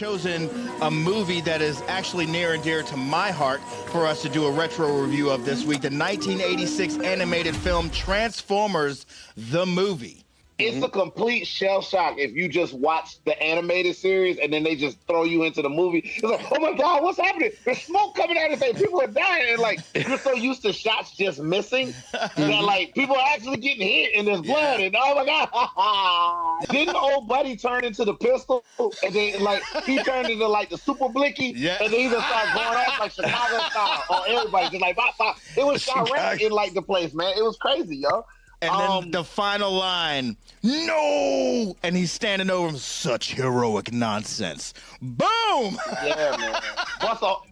chosen a movie that is actually near and dear to my heart for us to do a retro review of this week, the 1986 animated film Transformers, the movie. It's a complete shell shock if you just watch the animated series and then they just throw you into the movie. It's like, oh my God, what's happening? There's smoke coming out of the thing. People are dying. And like, you're so used to shots just missing that like people are actually getting hit and there's blood. And oh my God. Didn't old buddy turn into the pistol? And then like, he turned into like the super blicky. Yeah. And then he just started going off like Chicago style on everybody. Just like, bop, bop. It was direct in like the place, man. It was crazy, yo. And then the final line, no! And he's standing over him, such heroic nonsense. Boom! Yeah, man.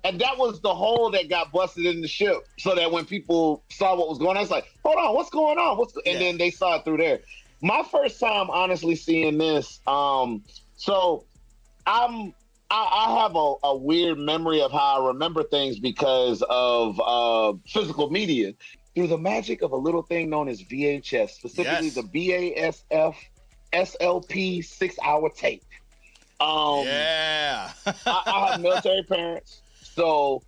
And that was the hole that got busted in the ship, so that when people saw what was going on, it's like, hold on, what's going on? And then they saw it through there. My first time honestly seeing this, so I have a weird memory of how I remember things because of physical media. Through the magic of a little thing known as VHS, specifically the BASF SLP 6-hour tape. Yeah. I have military parents, so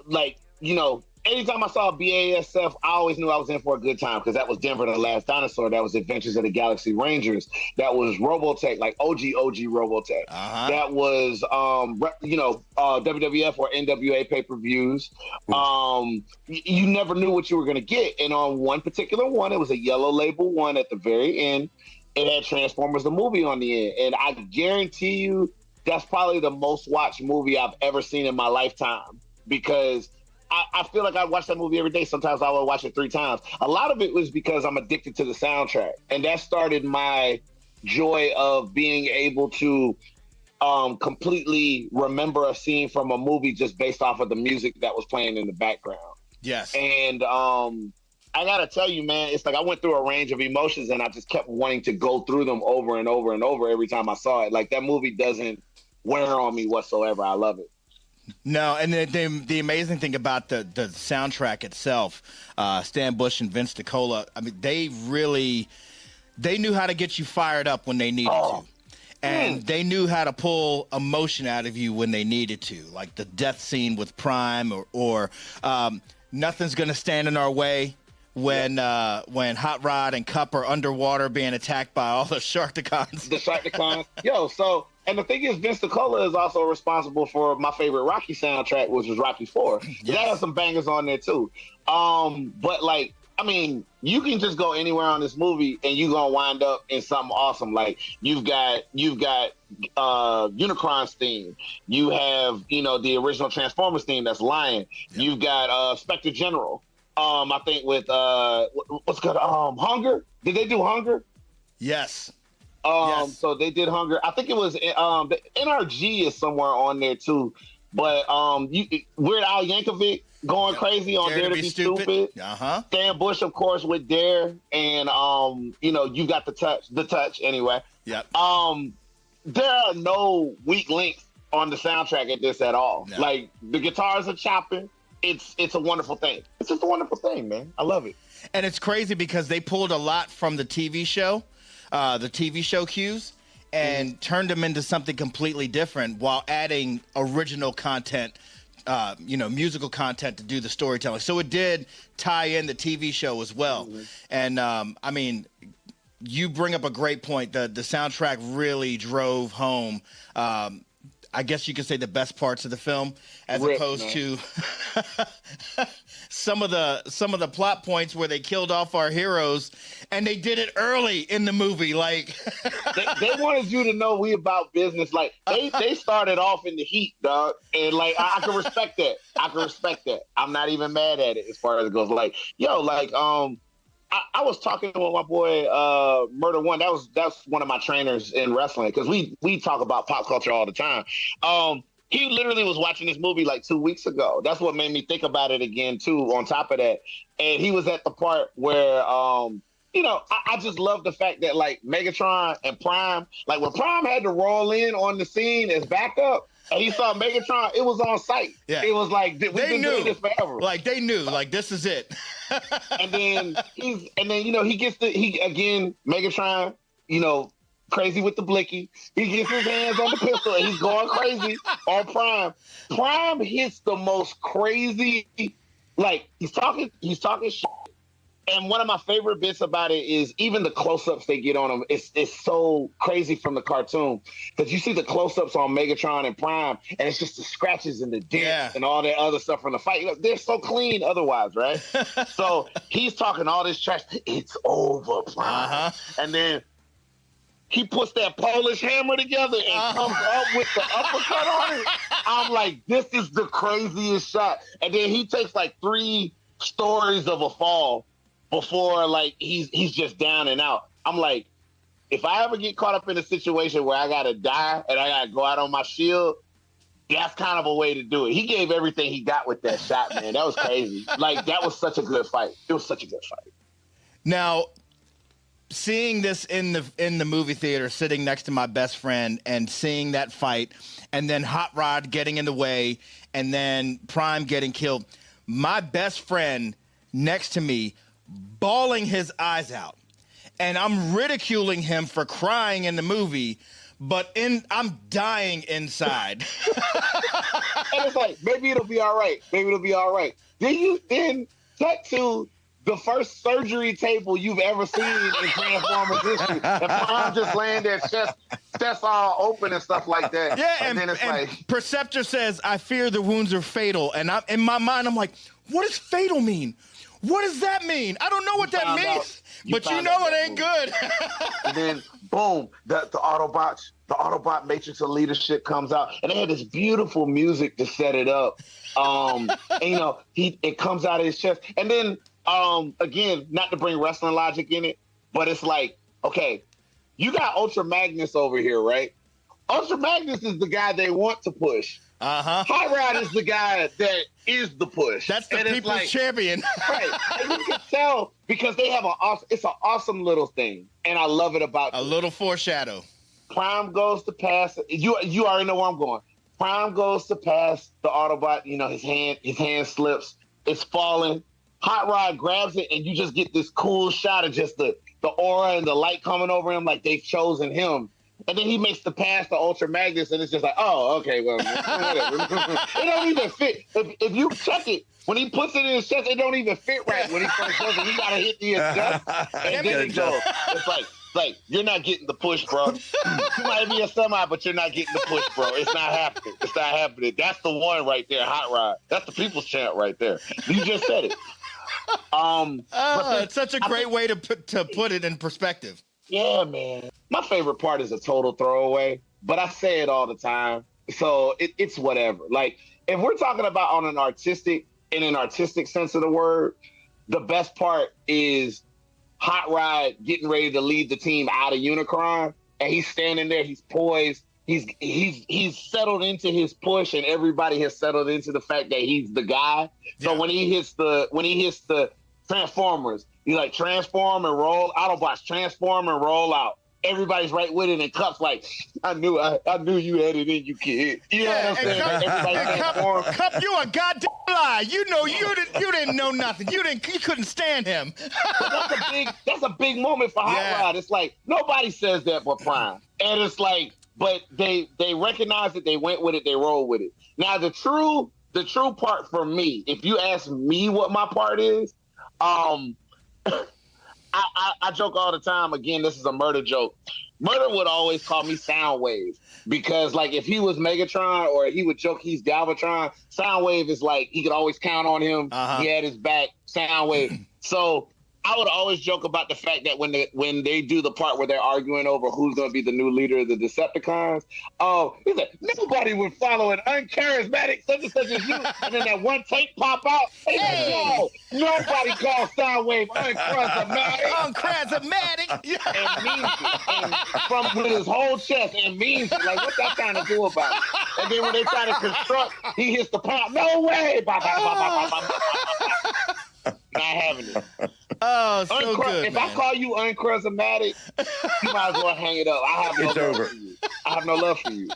like, you know, anytime I saw BASF, I always knew I was in for a good time because that was Denver the Last Dinosaur. That was Adventures of the Galaxy Rangers. That was Robotech, like OG Robotech. That was, WWF or NWA pay-per-views. You never knew what you were going to get. And on one particular one, it was a yellow label one at the very end. It had Transformers the movie on the end. And I guarantee you that's probably the most watched movie I've ever seen in my lifetime because I feel like I watch that movie every day. Sometimes I will watch it 3 times. A lot of it was because I'm addicted to the soundtrack. And that started my joy of being able to completely remember a scene from a movie just based off of the music that was playing in the background. Yes. And I got to tell you, man, it's like I went through a range of emotions and I just kept wanting to go through them over and over and over every time I saw it. Like that movie doesn't wear on me whatsoever. I love it. No, and the amazing thing about the soundtrack itself, Stan Bush and Vince DiCola, I mean, they knew how to get you fired up when they needed to. And they knew how to pull emotion out of you when they needed to, like the death scene with Prime or Nothing's Gonna Stand in Our Way when Hot Rod and Cup are underwater being attacked by all the Sharkticons. The Sharkticons. Yo, so... And the thing is, Vince DiCola is also responsible for my favorite Rocky soundtrack, which was Rocky 4. Yes. That has some bangers on there, too. But, like, I mean, you can just go anywhere on this movie and you're going to wind up in something awesome. Like, you've got Unicron's theme. You have, the original Transformers theme, that's Lion. Yep. You've got Spectre General. I think with, what's good, Hunger? Did they do Hunger? Yes. Yes. So they did Hunger. I think it was the NRG is somewhere on there too. But Weird Al Yankovic going crazy on Dare to Be Stupid. Stan Bush, of course, with Dare, and you got the touch anyway. Yep. There are no weak links on the soundtrack at this at all. No. Like the guitars are chopping. It's a wonderful thing. It's just a wonderful thing, man. I love it. And it's crazy because they pulled a lot from the TV show. The TV show cues and turned them into something completely different while adding original content, musical content to do the storytelling. So it did tie in the TV show as well. And I mean, you bring up a great point. The soundtrack really drove home, I guess you could say, the best parts of the film, as opposed to some of the plot points where they killed off our heroes, and they did it early in the movie. Like they wanted you to know we about business. Like they started off in the heat, dog, and like I can respect that. I can respect that. I'm not even mad at it as far as it goes. Like I was talking with my boy Murder One. That's one of my trainers in wrestling because we talk about pop culture all the time. He literally was watching this movie like 2 weeks ago. That's what made me think about it again too. On top of that, and he was at the part where I just love the fact that like Megatron and Prime, like when Prime had to roll in on the scene as backup. And he saw Megatron, it was on sight. Yeah. It was like, we've been doing this forever. Like, they knew, like, this is it. and then, Megatron, crazy with the blicky. He gets his hands on the pistol and he's going crazy on Prime. Prime hits the most crazy, like he's talking shit. And one of my favorite bits about it is even the close-ups they get on him. It's so crazy from the cartoon because you see the close-ups on Megatron and Prime, and it's just the scratches and the dents and all that other stuff from the fight. You know, they're so clean otherwise, right? So he's talking all this trash. It's over, Prime. And then he puts that Polish hammer together and comes up with the uppercut on it. I'm like, this is the craziest shot. And then he takes like 3 stories of a fall before like he's just down and out. I'm like, if I ever get caught up in a situation where I gotta die and I gotta go out on my shield, that's kind of a way to do it. He gave everything he got with that shot, man. That was crazy. Like, that was such a good fight. It was such a good fight. Now, seeing this in the movie theater, sitting next to my best friend and seeing that fight, and then Hot Rod getting in the way, and then Prime getting killed, my best friend next to me bawling his eyes out, and I'm ridiculing him for crying in the movie, but I'm dying inside. And it's like, maybe it'll be all right. Maybe it'll be all right. Then cut to the first surgery table you've ever seen in Transformers history. And Prime just laying there, chest all open and stuff like that. Yeah, and then it's like, Perceptor says, "I fear the wounds are fatal," and in my mind, I'm like, what does fatal mean? What does that mean? I don't know what that means, but you know it ain't good. And then, boom, the Autobot Matrix of Leadership comes out, and they had this beautiful music to set it up. And you know, it comes out of his chest, and then again, not to bring wrestling logic in it, but it's like, okay, you got Ultra Magnus over here, right? Ultra Magnus is the guy they want to push. Hot Rod is the guy that is the push. That's the people's champion. Right. And you can tell because they have it's an awesome little thing. And I love it about a little foreshadow. Prime goes to pass. You already know where I'm going. Prime goes to pass the Autobot, you know, his hand slips. It's falling. Hot Rod grabs it, and you just get this cool shot of just the aura and the light coming over him like they've chosen him. And then he makes the pass to Ultra Magnus, and it's just like, oh, okay, well, whatever. It don't even fit. If you check it, when he puts it in his chest, it don't even fit right when he first does it. He got to hit the adjust, and then it goes. It's like, you're not getting the push, bro. You might be a semi, but you're not getting the push, bro. It's not happening. It's not happening. That's the one right there, Hot Rod. That's the people's chant right there. You just said it. It's such a great way to put it in perspective. Yeah, man. My favorite part is a total throwaway, but I say it all the time. So it's whatever. Like, if we're talking about in an artistic sense of the word, the best part is Hot Rod getting ready to lead the team out of Unicron, and he's standing there, he's poised, he's settled into his push, and everybody has settled into the fact that he's the guy. So when he hits the Transformers, you like transform and roll. Autobots transform and roll out. Everybody's right with it, and Cup's like, I knew you had it in you, kid. You know what I'm saying? Cup, you a goddamn lie. You know you didn't know nothing. You couldn't stand him. That's a big moment for Hot Rod. It's like nobody says that but Prime, and it's like, but they recognize it, they went with it, they rolled with it. Now the true part for me, if you ask me what my part is, I joke all the time. Again, this is a Murder joke. Murder would always call me Soundwave because, like, if he was Megatron or he would joke he's Galvatron, Soundwave is like he could always count on him. He had his back. Soundwave. So I would always joke about the fact that when they do the part where they're arguing over who's going to be the new leader of the Decepticons, he said, nobody would follow an uncharismatic such and such as you. And then that one tape pop out. Hey, no, nobody calls Soundwave uncharismatic. Uncharismatic. And means it. And from with his whole chest and means it. Like, what's that trying to do about it? And then when they try to construct, he hits the pop. No way. Not having it. Oh, so good. If I call you uncharismatic, you might as well hang it up. I have no love for you.